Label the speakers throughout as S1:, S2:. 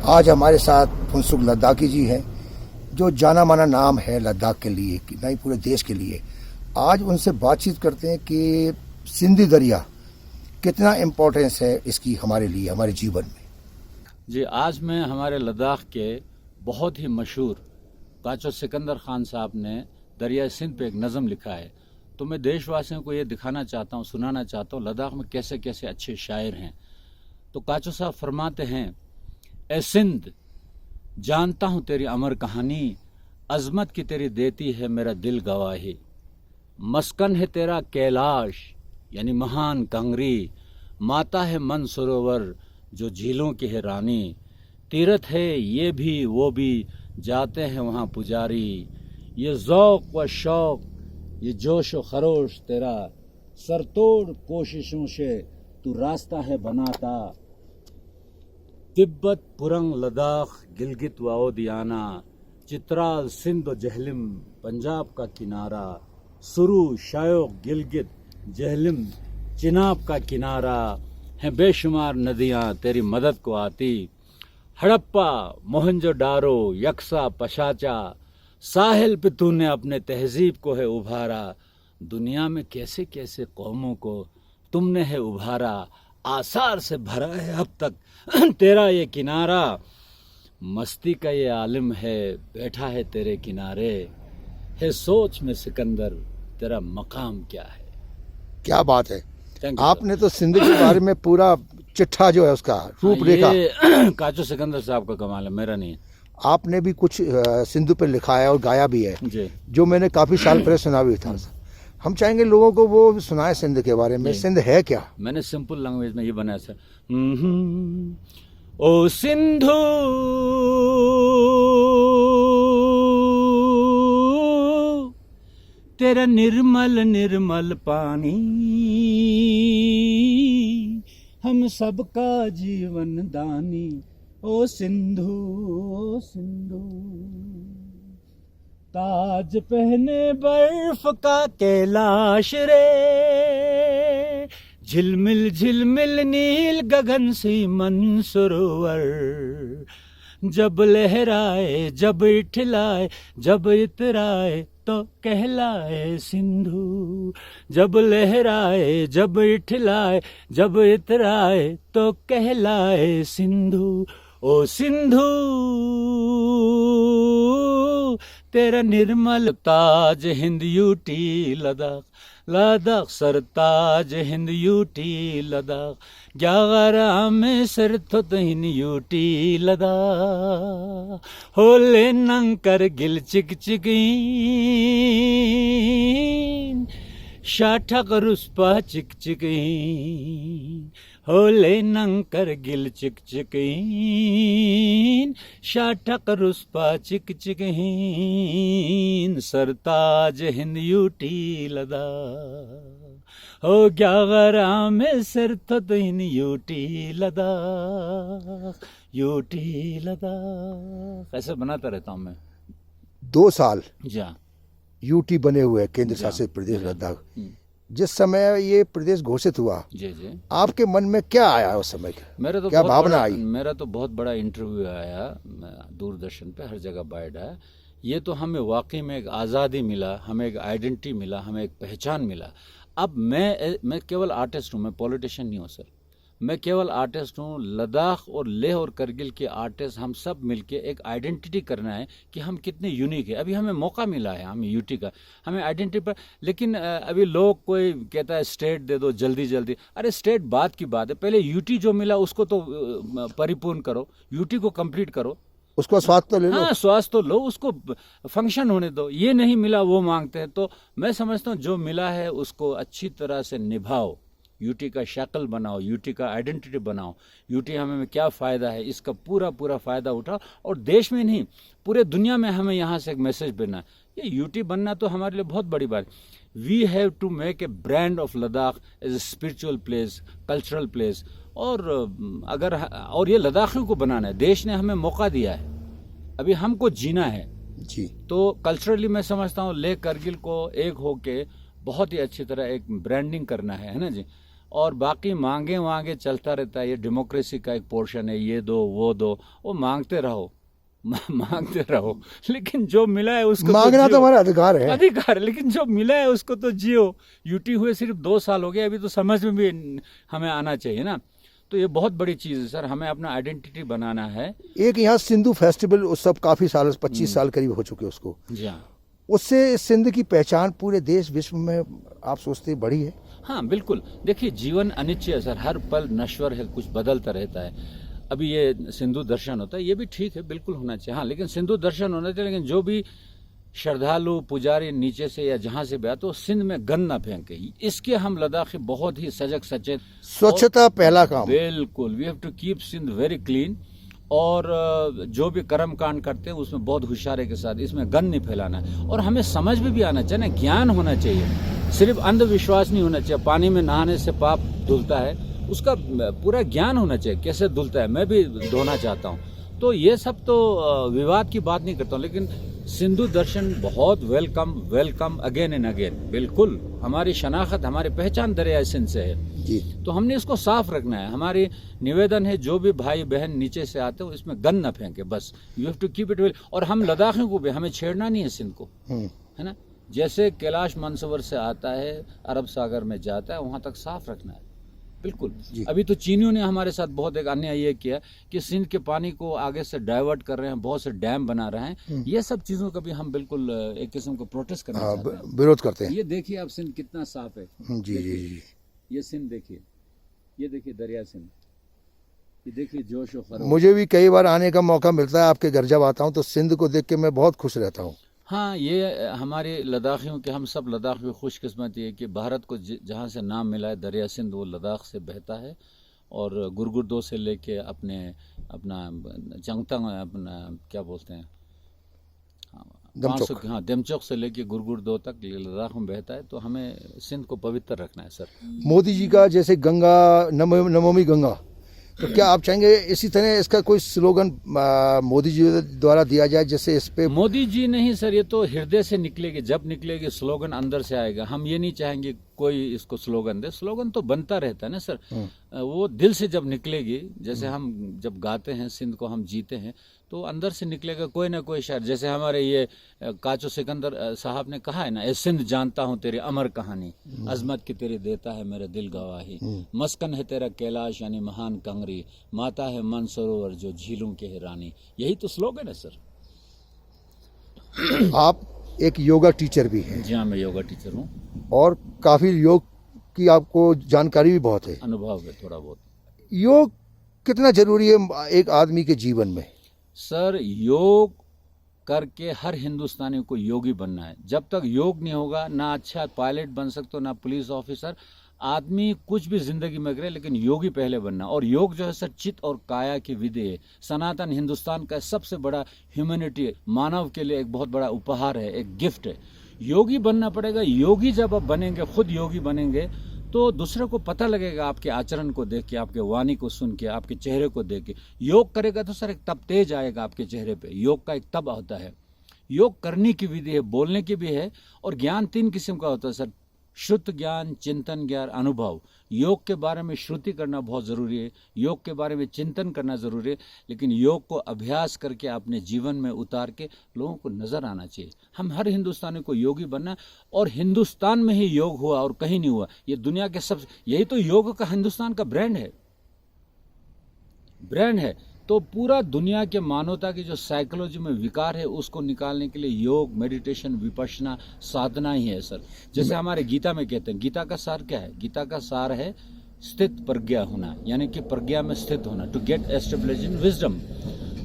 S1: आज हमारे साथ फुनसुक लद्दाखी जी हैं, जो जाना माना नाम है लद्दाख के लिए, नहीं पूरे देश के लिए। आज उनसे बातचीत करते हैं कि सिंधी दरिया कितना इम्पोर्टेंस है इसकी हमारे लिए, हमारे जीवन में।
S2: जी, आज मैं हमारे लद्दाख के बहुत ही मशहूर काचो सिकंदर खान साहब ने दरिया सिंध पे एक नज़म लिखा है, तो मैं देशवासियों को ये दिखाना चाहता हूँ, सुनाना चाहता हूँ लद्दाख में कैसे कैसे अच्छे शायर हैं। तो काचो साहब फरमाते हैं, ए सिंध जानता हूँ तेरी अमर कहानी, अजमत की तेरी देती है मेरा दिल गवाही। मस्कन है तेरा कैलाश यानी महान कंगरी, माता है मन सरोवर जो झीलों की है रानी। तीरथ है ये भी वो भी जाते हैं वहाँ पुजारी। ये ज़ौक़ व शौक़ ये जोश व खरोश तेरा, सरतोड़ कोशिशों से तू रास्ता है बनाता। तिब्बत पुरंग लद्दाख गिलगित व ओदियाना, चित्राल सिंध व जहलिम पंजाब का किनारा। सुरू शायोक गिलगित जहलिम चिनाब का किनारा, हैं बेशुमार नदियाँ तेरी मदद को आती। हड़प्पा मोहनजोदारो यक्सा पशाचा, साहिल पे तूने अपने तहजीब को है उभारा। दुनिया में कैसे कैसे कौमों को तुमने है उभारा, आसार से भरा है अब तक तेरा ये किनारा। मस्ती का ये आलिम है बैठा है तेरे किनारे, है सोच में सिकंदर तेरा मकाम क्या है।
S1: क्या बात है, आपने तो सिंध के बारे में पूरा चिट्ठा जो है उसका रूपरेखा।
S2: काचो सिकंदर साहब का कमाल है, मेरा नहीं है।
S1: आपने भी कुछ सिंधु पे लिखा है और गाया भी है
S2: जी, जो
S1: जो मैंने काफी साल पहले सुना भी था। हम चाहेंगे लोगों को वो सुनाए सिंध के बारे में। सिंध है क्या?
S2: मैंने सिंपल लैंग्वेज में ये बनाया था। ओ सिंधु तेरा निर्मल निर्मल पानी, हम सबका जीवन दानी। ओ सिंधु ओ सिंधु, ताज पहने बर्फ का कैलाश रे, झिलमिल झिलमिल नील गगन सी मन सरोवर। जब लहराए जब इठलाए जब इतराए तो कहलाए सिंधु। जब लहराए जब इठलाए जब इतराए तो कहलाए सिंधु। ओ सिंधु तेरा निर्मल ताज हिंद यूटी लद्दाख, लद्दाख सरताज हिंद यूटी लद्दाख। ग्यारा में सर तो हिन यूटी लद्दाख, होले नंकर गिल चिक चिकीन, शाठक रुस्पा चिक चिकीन। होले नंकर गिल चिक चिकीन, शाठक रुस्पा चिक चिकीन। सरताज हिंद यूटी लद्दाख, हो ग्यारा में सर तो हिन यूटी लद्दाख, यूटी लद्दाख। ऐसे बनाता रहता हूँ मैं।
S1: 2 साल
S2: जा
S1: यूटी बने हुए केंद्र शासित प्रदेश लद्दाख। जिस समय ये प्रदेश घोषित हुआ,
S2: जी जी,
S1: आपके मन में क्या आया उस समय?
S2: मेरा तो
S1: क्या भावना आई?
S2: मेरा तो बहुत बड़ा इंटरव्यू आया दूरदर्शन पे, हर जगह बाइट आया। ये तो हमें वाकई में एक आज़ादी मिला, हमें एक आइडेंटिटी मिला, हमें एक पहचान मिला। अब मैं केवल आर्टिस्ट हूँ, मैं पॉलिटिशियन नहीं हूँ सर। मैं केवल आर्टिस्ट हूँ। लद्दाख और लेह और करगिल के आर्टिस्ट हम सब मिलके एक आइडेंटिटी करना है कि हम कितने यूनिक है। अभी हमें मौका मिला है, हमें यूटी का, हमें आइडेंटिटी पर। लेकिन अभी लोग कोई कहता है स्टेट दे दो जल्दी जल्दी। अरे स्टेट बात की बात है, पहले यूटी जो मिला उसको तो परिपूर्ण करो, यूटी को कंप्लीट करो,
S1: उसको स्वाद तो ले लो।
S2: हाँ, स्वास्थ्य तो लो, उसको फंक्शन होने दो। ये नहीं मिला वो मांगते हैं। तो मैं समझता हूँ जो मिला है उसको अच्छी तरह से निभाओ, यूटी का शक्ल बनाओ, यूटी का आइडेंटिटी बनाओ, यूटी हमें क्या फ़ायदा है इसका पूरा पूरा फ़ायदा उठाओ। और देश में नहीं, पूरे दुनिया में हमें यहाँ से एक मैसेज देना है। ये यूटी बनना तो हमारे लिए बहुत बड़ी बात है। We have to make a brand of Ladakh as a spiritual place, cultural place. और ये लद्दाखियों को बनाना है। देश ने हमें मौका दिया है, अभी हमको जीना है
S1: जी।
S2: तो कल्चरली मैं समझता हूँ लेह करगिल को एक होके बहुत ही अच्छी तरह एक ब्रांडिंग करना है ना जी। और बाकी मांगे वांगे चलता रहता है। ये डेमोक्रेसी का एक पोर्शन है, ये दो वो दो, वो मांगते रहो मांगते रहो, लेकिन जो मिला है उसको
S1: मांगना तो हमारा अधिकार है।
S2: अधिकार है, लेकिन जो मिला है उसको तो जियो। यूटी हुए सिर्फ 2 साल हो गए, अभी तो समझ में भी हमें आना चाहिए ना। तो ये बहुत बड़ी चीज़ है सर, हमें अपना आइडेंटिटी बनाना है।
S1: एक यहाँ सिंधु फेस्टिवल उत्सव काफी साल 25 साल करीब हो चुके उसको,
S2: जी हाँ।
S1: उससे सिंध की पहचान पूरे देश विश्व में आप सोचते बढ़ी है?
S2: हाँ बिल्कुल, देखिए जीवन अनिश्चय है सर, हर पल नश्वर है, कुछ बदलता रहता है। अभी ये सिंधु दर्शन होता है, ये भी ठीक है, बिल्कुल होना चाहिए। हाँ, लेकिन सिंधु दर्शन होना चाहिए, लेकिन जो भी श्रद्धालु पुजारी नीचे से या जहां से भी आते हो सिंध में गंद ना फेंके। इसके हम लद्दाखी बहुत ही सजग सचेत,
S1: स्वच्छता पहला काम।
S2: बिल्कुल, we have to keep Sindh very clean. और जो भी कर्म कांड करते हैं उसमें बहुत होशियारी के साथ, इसमें गंद नहीं फैलाना है। और हमें समझ में भी आना चाहिए ना, ज्ञान होना चाहिए, सिर्फ अंधविश्वास नहीं होना चाहिए। पानी में नहाने से पाप धुलता है, उसका पूरा ज्ञान होना चाहिए, कैसे धुलता है, मैं भी धोना चाहता हूँ। तो ये सब तो विवाद की बात नहीं करता हूँ, लेकिन सिंधु दर्शन बहुत वेलकम अगेन एंड अगेन। बिल्कुल हमारी शनाख्त, हमारी पहचान दरिया सिंध से है
S1: जी।
S2: तो हमने इसको साफ रखना है। हमारी निवेदन है, जो भी भाई बहन नीचे से आते हो इसमें गंद न फेंके, बस you have to keep it well. और हम लद्दाखियों को भी, हमें छेड़ना नहीं है सिंध को, है ना। जैसे कैलाश मानसरोवर से आता है, अरब सागर में जाता है, वहां तक साफ रखना है। बिल्कुल। अभी तो चीनियों ने हमारे साथ बहुत एक अन्याय ये किया कि सिंध के पानी को आगे से डाइवर्ट कर रहे हैं, बहुत से डैम बना रहे हैं। ये सब चीजों का भी हम बिल्कुल एक किस्म को प्रोटेस्ट करना चाहते हैं,
S1: विरोध करते हैं।
S2: ये देखिए आप सिंध कितना साफ है।
S1: जी जी जी।
S2: ये सिंध देखिए, ये देखिए दरिया सिंध, ये देखिए जोश और खरोश।
S1: मुझे भी कई बार आने का मौका मिलता है, आपके घर जब आता हूँ तो सिंध को देख के मैं बहुत खुश रहता हूँ।
S2: हाँ, ये हमारे लद्दाखियों के, हम सब लद्दाख में खुशकिस्मती है कि भारत को जहाँ से नाम मिला है दरिया सिंध, वो लद्दाख से बहता है। और गुरगुर्दो से लेके अपना चंगतंग, अपना क्या बोलते हैं,
S1: दमचौक।
S2: हाँ, दमचौक से लेके गुरगुर्दो तक लद्दाख में बहता है। तो हमें सिंध को पवित्र रखना है सर।
S1: मोदी जी का जैसे गंगा नमामि गंगा, तो क्या आप चाहेंगे इसी तरह इसका कोई स्लोगन मोदी जी द्वारा दिया जाए, जैसे इस पे? मोदी
S2: जी नहीं सर, ये तो हृदय से निकलेगी, जब निकलेगी स्लोगन अंदर से आएगा। हम ये नहीं चाहेंगे कोई इसको स्लोगन दे, स्लोगन तो बनता रहता है ना सर, वो दिल से जब निकलेगी। जैसे हम जब गाते हैं सिंध को, हम जीते हैं, तो अंदर से निकलेगा कोई ना कोई शायर। जैसे हमारे ये काचो सिकंदर साहब ने कहा है ना, ए सिंध जानता हूँ तेरी अमर कहानी, अजमत की तेरी देता है मेरे दिल गवाही, मस्कन है तेरा कैलाश यानी महान कंगरी, माता है मनसरोवर जो झीलों के है रानी। यही तो स्लोगन है सर।
S1: आप एक योगा टीचर भी हैं?
S2: जी हाँ, मैं योगा टीचर हूँ
S1: और काफी योग की आपको जानकारी भी बहुत है,
S2: अनुभव है थोड़ा बहुत।
S1: योग कितना जरूरी है एक आदमी के जीवन में?
S2: सर, योग करके हर हिंदुस्तानी को योगी बनना है। जब तक योग नहीं होगा, ना अच्छा पायलट बन सकते हो, ना पुलिस ऑफिसर। आदमी कुछ भी जिंदगी में करे, लेकिन योगी पहले बनना। और योग जो है सर चित्त और काया की विधि है। सनातन हिंदुस्तान का सबसे बड़ा ह्यूमैनिटी है, मानव के लिए एक बहुत बड़ा उपहार है, एक गिफ्ट है। योगी बनना पड़ेगा। योगी जब आप बनेंगे, खुद योगी बनेंगे, तो दूसरे को पता लगेगा आपके आचरण को देख के, आपके वाणी को सुन के, आपके चेहरे को देख के। योग करेगा तो सर एक तब तेज आएगा आपके चेहरे पे। योग का एक तब होता है। योग करने की विधि है, बोलने की भी है। और ज्ञान 3 किस्म का होता है सर, शुद्ध ज्ञान, चिंतन ज्ञान, अनुभव। योग के बारे में श्रुति करना बहुत ज़रूरी है, योग के बारे में चिंतन करना ज़रूरी है, लेकिन योग को अभ्यास करके अपने जीवन में उतार के लोगों को नज़र आना चाहिए। हम हर हिंदुस्तानी को योगी बनना, और हिंदुस्तान में ही योग हुआ और कहीं नहीं हुआ। ये दुनिया के सब, यही तो योग का हिंदुस्तान का ब्रांड है। तो पूरा दुनिया के मानवता की जो साइकोलॉजी में विकार है, उसको निकालने के लिए योग, मेडिटेशन, विपश्यना, साधना ही है सर। जैसे हमारे गीता में कहते हैं, गीता का सार क्या है? गीता का सार है स्थित प्रज्ञा होना, यानी कि प्रज्ञा में स्थित होना, to get establish in wisdom.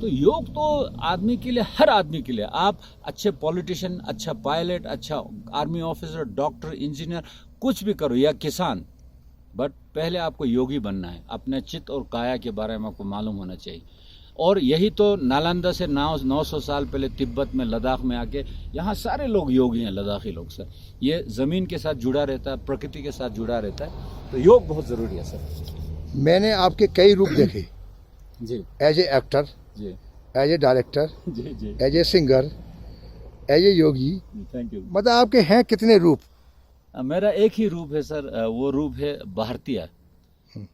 S2: तो योग तो आदमी के लिए, हर आदमी के लिए, आप अच्छे पॉलिटिशियन, अच्छा पायलट, अच्छा आर्मी ऑफिसर, डॉक्टर, इंजीनियर, कुछ भी करो, या किसान, बट पहले आपको योगी बनना है। अपने चित्त और काया के बारे में आपको मालूम होना चाहिए। और यही तो नालंदा से 900 साल पहले तिब्बत में, लद्दाख में आके, यहाँ सारे लोग योगी हैं, लद्दाखी लोग सर। ये ज़मीन के साथ जुड़ा रहता है, प्रकृति के साथ जुड़ा रहता है, तो योग बहुत ज़रूरी है सर।
S1: मैंने आपके कई रूप देखे
S2: जी,
S1: एज ए एक्टर
S2: जी,
S1: एज ए डायरेक्टर
S2: जी, जी,
S1: as a singer as a yogi.
S2: Thank you.
S1: मतलब आपके हैं कितने रूप?
S2: मेरा एक ही रूप है सर, वो रूप है भारतीय।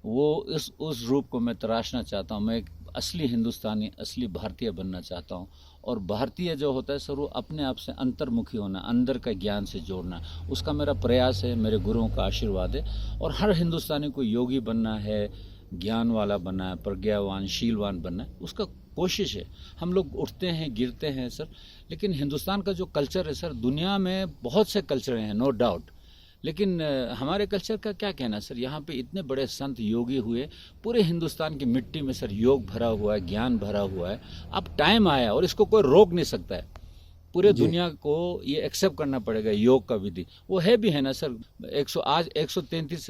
S2: वो उस रूप को मैं तराशना चाहता हूँ। मैं एक असली हिंदुस्तानी, असली भारतीय बनना चाहता हूँ। और भारतीय जो होता है सर, वो अपने आप से अंतर्मुखी होना, अंदर का ज्ञान से जोड़ना, उसका मेरा प्रयास है, मेरे गुरुओं का आशीर्वाद है। और हर हिंदुस्तानी को योगी बनना है, ज्ञान वाला बनना है, प्रज्ञावान, शीलवान बनना है, उसका कोशिश है। हम लोग उठते हैं, गिरते हैं सर, लेकिन हिंदुस्तान का जो कल्चर है सर, दुनिया में बहुत से कल्चर हैं, नो डाउट, लेकिन हमारे कल्चर का क्या कहना सर। यहाँ पे इतने बड़े संत योगी हुए, पूरे हिंदुस्तान की मिट्टी में सर योग भरा हुआ है, ज्ञान भरा हुआ है। अब टाइम आया और इसको कोई रोक नहीं सकता है। पूरे दुनिया को ये एक्सेप्ट करना पड़ेगा योग का विधि। वो है भी है ना सर, आज 133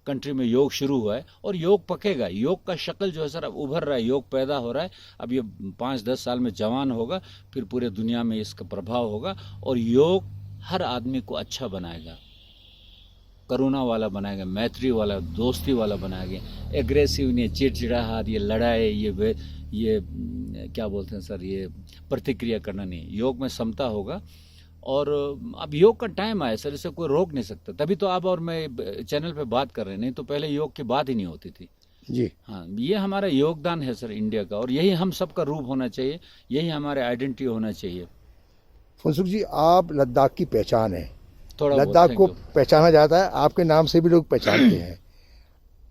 S2: कंट्री में योग शुरू हुआ है और योग पकेगा। योग का शक्ल जो है सर अब उभर रहा है, योग पैदा हो रहा है। अब ये 5-10 साल में जवान होगा, फिर पूरे दुनिया में इसका प्रभाव होगा और योग हर आदमी को अच्छा बनाएगा, करुणा वाला बनाएगा, मैत्री वाला, दोस्ती वाला बनाएगा। एग्रेसिव नहीं, चिड़चिड़ाहट, ये लड़ाई, ये क्या बोलते हैं सर, ये प्रतिक्रिया करना नहीं। योग में समता होगा। और अब योग का टाइम आया सर, इसे कोई रोक नहीं सकता। तभी तो आप और मैं चैनल पे बात कर रहे हैं, नहीं तो पहले योग की बात ही नहीं होती थी
S1: जी।
S2: हाँ, ये हमारा योगदान है सर इंडिया का, और यही हम सबका रूप होना चाहिए, यही हमारे आइडेंटिटी होना चाहिए।
S1: फुनसुख जी, आप लद्दाख की पहचान है।
S2: थोड़ा
S1: लद्दाख को पहचाना जाता है, आपके नाम से भी लोग पहचानते हैं।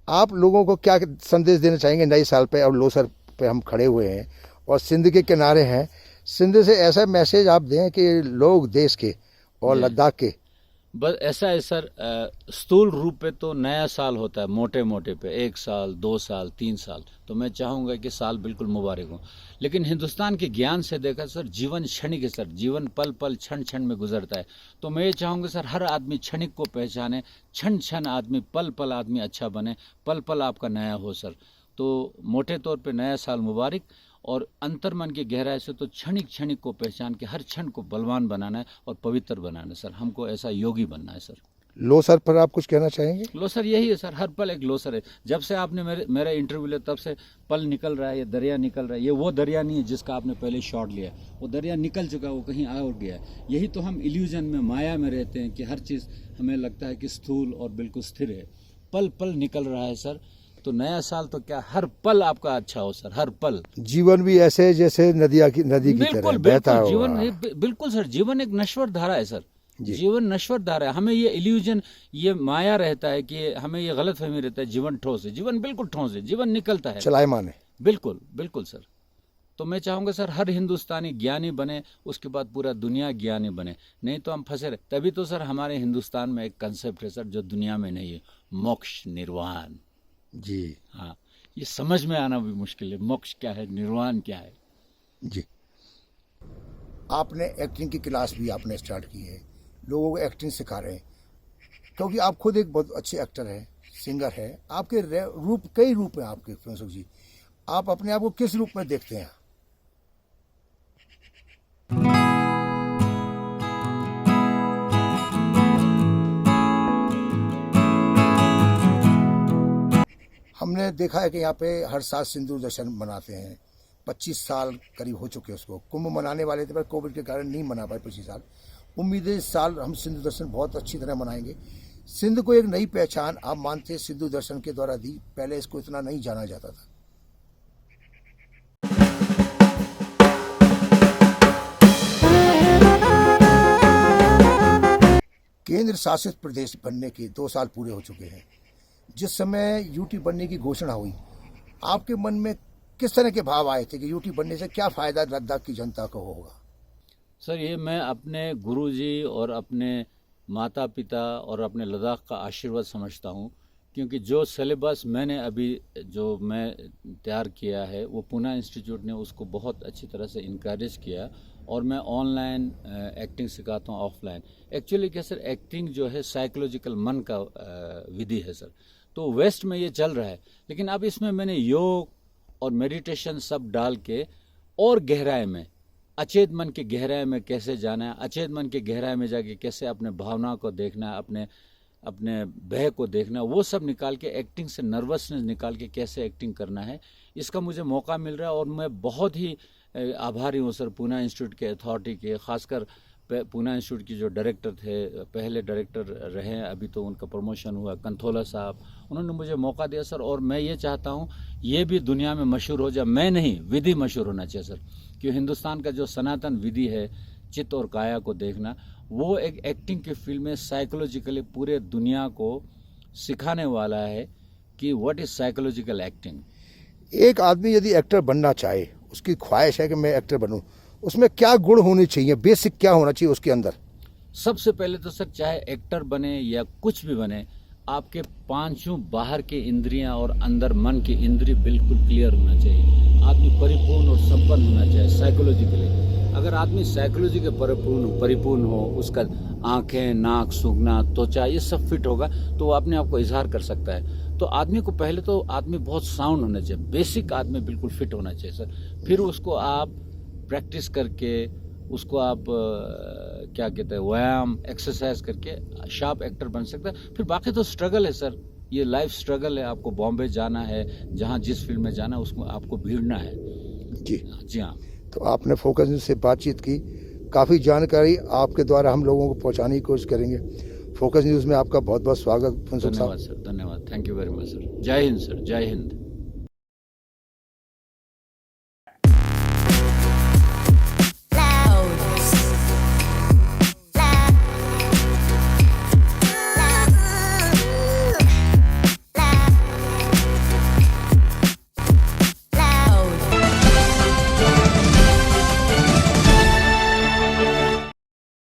S1: आप लोगों को क्या संदेश देना चाहेंगे नए साल पे? और लोसर पे हम खड़े हुए हैं और सिंध के किनारे हैं। सिंध से ऐसा मैसेज आप दें कि लोग देश के और लद्दाख के।
S2: बस ऐसा है सर, स्थूल रूप पे तो नया साल होता है, मोटे मोटे पे 1 साल, 2 साल, 3 साल, तो मैं चाहूँगा कि साल बिल्कुल मुबारक हो। लेकिन हिंदुस्तान के ज्ञान से देखा सर, जीवन क्षणिक है सर, जीवन पल पल क्षण क्षण में गुजरता है। तो मैं ये चाहूँगा सर, हर आदमी क्षणिक को पहचाने, क्षण क्षण आदमी, पल पल आदमी अच्छा बने, पल पल आपका नया हो सर। तो मोटे तौर पे नया साल मुबारक। और अंतर्मन की गहराई से तो क्षणिक क्षणिक को पहचान के हर क्षण को बलवान बनाना है और पवित्र बनाना है सर। हमको ऐसा योगी बनना है सर।
S1: लोसर पर आप कुछ कहना चाहेंगे?
S2: लोसर यही है सर, हर पल एक लोसर है। जब से आपने मेरा इंटरव्यू लिया तब से पल निकल रहा है, ये दरिया निकल रहा है। ये वो दरिया नहीं है जिसका आपने पहले शॉट लिया, वो दरिया निकल चुका है, वो कहीं और गया। यही तो हम इल्यूजन में, माया में रहते हैं कि हर चीज़ हमें लगता है कि स्थूल और बिल्कुल स्थिर है। पल पल निकल रहा है सर। तो नया साल तो क्या, हर पल आपका अच्छा हो सर, हर पल।
S1: जीवन भी ऐसे जैसे नदी की तरह बहता है
S2: जीवन बिल्कुल सर, जीवन एक नश्वर धारा है सर। जीवन नश्वर धारा है। हमें ये इल्यूजन, ये माया रहता है कि हमें ये गलतफहमी रहता है जीवन ठोस है। जीवन बिल्कुल ठोस है, जीवन निकलता है,
S1: चलायमान है।
S2: बिल्कुल बिल्कुल सर। तो मैं चाहूँगा सर, हर हिंदुस्तानी ज्ञानी बने, उसके बाद पूरा दुनिया ज्ञानी बने, नहीं तो हम फंसे रहे। तभी तो सर हमारे हिंदुस्तान में एक कंसेप्ट है सर जो दुनिया में नहीं है, मोक्ष, निर्वाण।
S1: जी
S2: हाँ, ये समझ में आना भी मुश्किल है, मोक्ष क्या है, निर्वाण क्या है।
S1: जी। आपने एक्टिंग की क्लास भी आपने स्टार्ट की है, लोगों को एक्टिंग सिखा रहे हैं, क्योंकि आप खुद एक बहुत अच्छे एक्टर हैं, सिंगर हैं। आपके रूप, कई रूप हैं आपके फुनसुख जी। आप अपने आप को किस रूप में देखते हैं? हमने देखा है कि यहाँ पे हर साल सिंदूर दर्शन मनाते हैं। 25 साल करीब हो चुके हैं उसको। कुंभ मनाने वाले थे पर कोविड के कारण नहीं मना पाए 25 साल। उम्मीद है इस साल हम सिंधु दर्शन बहुत अच्छी तरह मनाएंगे। सिंध को एक नई पहचान आप मानते हैं सिंधु दर्शन के द्वारा दी? पहले इसको इतना नहीं जाना जाता था। केंद्र शासित प्रदेश बनने के 2 साल पूरे हो चुके हैं। जिस समय यूटी बनने की घोषणा हुई, आपके मन में किस तरह के भाव आए थे कि यूटी बनने से क्या फायदा लद्दाख की जनता को होगा?
S2: सर, ये मैं अपने गुरुजी और अपने माता पिता और अपने लद्दाख का आशीर्वाद समझता हूँ, क्योंकि जो सिलेबस मैंने अभी जो मैं तैयार किया है वो पूना इंस्टीट्यूट ने उसको बहुत अच्छी तरह से इनकरेज किया। और मैं ऑनलाइन एक्टिंग सिखाता हूँ, ऑफलाइन। एक्चुअली क्या सर, एक्टिंग जो है साइकोलॉजिकल मन का विधि है सर। तो वेस्ट में ये चल रहा है, लेकिन अब इसमें मैंने योग और मेडिटेशन सब डाल के और गहराई में, अचेत मन की गहराई में कैसे जाना है, अचेत मन की गहराई में जाके कैसे अपने भावना को देखना है, अपने भय को देखना, वो सब निकाल के, एक्टिंग से नर्वसनेस निकाल के कैसे एक्टिंग करना है, इसका मुझे मौका मिल रहा है। और मैं बहुत ही आभारी हूँ सर पूना इंस्टीट्यूट के अथॉरिटी के, खासकर पूना इंस्टीट्यूट की जो डायरेक्टर थे, पहले डायरेक्टर रहे हैं, अभी तो उनका प्रमोशन हुआ, कंथोला साहब, उन्होंने मुझे मौका दिया सर। और मैं ये चाहता हूँ ये भी दुनिया में मशहूर हो जाए। मैं नहीं, विधि मशहूर होना चाहिए सर, क्योंकि हिंदुस्तान का जो सनातन विधि है, चित्त और काया को देखना, वो एक एक्टिंग की फील्ड में साइकोलॉजिकली पूरे दुनिया को सिखाने वाला है कि व्हाट इज साइकोलॉजिकल एक्टिंग।
S1: एक आदमी यदि एक्टर बनना चाहे, उसकी ख्वाहिश है कि मैं एक्टर बनूं, उसमें क्या गुण होने चाहिए, बेसिक क्या होना चाहिए उसके अंदर?
S2: सबसे पहले तो सर, चाहे एक्टर बने या कुछ भी बने, आपके पांचों बाहर के इंद्रियां और अंदर मन की इंद्रिय बिल्कुल क्लियर होना चाहिए। आदमी परिपूर्ण और संपन्न होना चाहिए साइकोलॉजिकली। अगर आदमी साइकोलॉजी के परिपूर्ण हो, उसका आंखें, नाक, सूंघना, त्वचा, ये सब फिट होगा, तो वो अपने आप को इजहार कर सकता है। तो आदमी को पहले तो आदमी बहुत साउंड होना चाहिए, बेसिक आदमी बिल्कुल फिट होना चाहिए सर। फिर उसको आप प्रैक्टिस करके, उसको आप क्या कहते हैं, व्यायाम, एक्सरसाइज करके शार्प एक्टर बन सकता है। फिर बाकी तो स्ट्रगल है सर, ये लाइफ स्ट्रगल है। आपको बॉम्बे जाना है, जहाँ जिस फील्ड में जाना है उसमें आपको भीड़ना है। जी हाँ।
S1: तो आपने फोकस न्यूज़ से बातचीत की, काफ़ी जानकारी आपके द्वारा हम लोगों को पहुंचाने की कोशिश करेंगे। फोकस न्यूज़ में आपका बहुत बहुत स्वागत फुनसुख साहब।
S2: धन्यवाद सर, धन्यवाद, thank you very much sir. जय हिंद सर, जय हिंद।